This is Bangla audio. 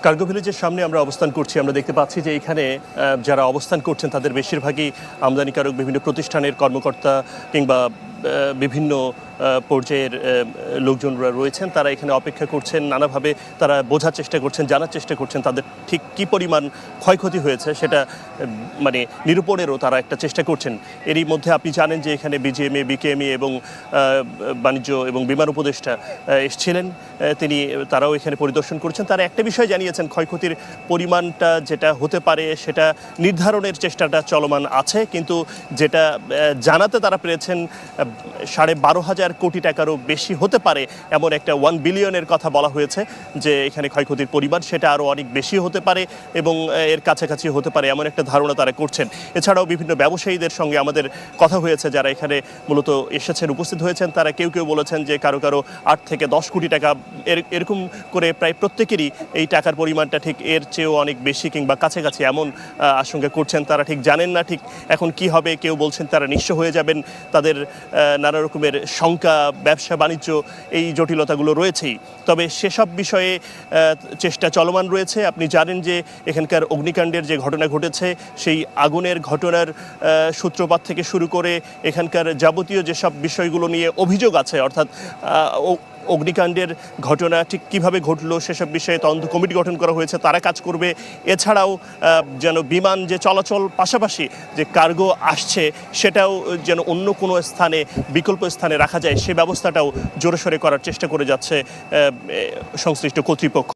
কার্গো ভিলেজের সামনে আমরা অবস্থান করছি। আমরা দেখতে পাচ্ছি যে এখানে যারা অবস্থান করছেন তাদের বেশিরভাগই আমদানিকারক বিভিন্ন প্রতিষ্ঠানের কর্মকর্তা কিংবা বিভিন্ন পর্যায়ের লোকজনরা রয়েছেন। তারা এখানে অপেক্ষা করছেন, নানাভাবে তারা বোঝার চেষ্টা করছেন, জানার চেষ্টা করছেন তাদের ঠিক কী পরিমাণ ক্ষয়ক্ষতি হয়েছে সেটা মানে নিরূপণেরও তারা একটা চেষ্টা করছেন। এরই মধ্যে আপনি জানেন যে এখানে বিজিএমএ, বিকেএমই এবং বাণিজ্য এবং বিমান উপদেষ্টা এসেছিলেন, তারাও এখানে পরিদর্শন করেছেন। তারা একটা বিষয় জানিয়েছেন, ক্ষয়ক্ষতির পরিমাণটা যেটা হতে পারে সেটা নির্ধারণের চেষ্টাটা চলমান আছে, কিন্তু যেটা জানাতে তারা পেরেছেন 12,500 কোটি টাকারও বেশি হতে পারে এমন একটা 1 বিলিয়নের কথা বলা হয়েছে যে এখানে ক্ষয়ক্ষতির পরিমাণ সেটা আরও অনেক বেশি হতে পারে এবং এর কাছাকাছি হতে পারে এমন একটা ধারণা তারা করছেন। এছাড়াও বিভিন্ন ব্যবসায়ীদের সঙ্গে আমাদের কথা হয়েছে যারা এখানে মূলত এসেছেন, উপস্থিত হয়েছেন। তারা কেউ কেউ বলেছেন যে কারো 8 থেকে 10 কোটি টাকা এরকম করে প্রায় প্রত্যেকেরই এই টাকার পরিমাণটা ঠিক এর চেয়েও অনেক বেশি কিংবা কাছাকাছি এমন আশঙ্কা করছেন। তারা ঠিক জানেন না ঠিক এখন কি হবে। কেউ বলছেন তারা নিঃস্ব হয়ে যাবেন। তাদের নানা রকমের শঙ্কা, ব্যবসা বাণিজ্য, এই জটিলতাগুলো রয়েছেই। তবে সেসব বিষয়ে চেষ্টা চলমান রয়েছে। আপনি জানেন যে এখানকার অগ্নিকাণ্ডের যে ঘটনা ঘটেছে, সেই আগুনের ঘটনার সূত্রপাত থেকে শুরু করে এখানকার যাবতীয় যেসব বিষয়গুলো নিয়ে অভিযোগ আছে, অর্থাৎ অগ্নিকাণ্ডের ঘটনা ঠিক কীভাবে ঘটলো সেসব বিষয়ে তদন্ত কমিটি গঠন করা হয়েছে, তারা কাজ করবে। এছাড়াও যেন বিমান যে চলাচল, পাশাপাশি যে কার্গো আসছে সেটাও যেন অন্য কোনো স্থানে, বিকল্প স্থানে রাখা যায়, সে ব্যবস্থাটাও জোরেশোরে করার চেষ্টা করে যাচ্ছে সংশ্লিষ্ট কর্তৃপক্ষ।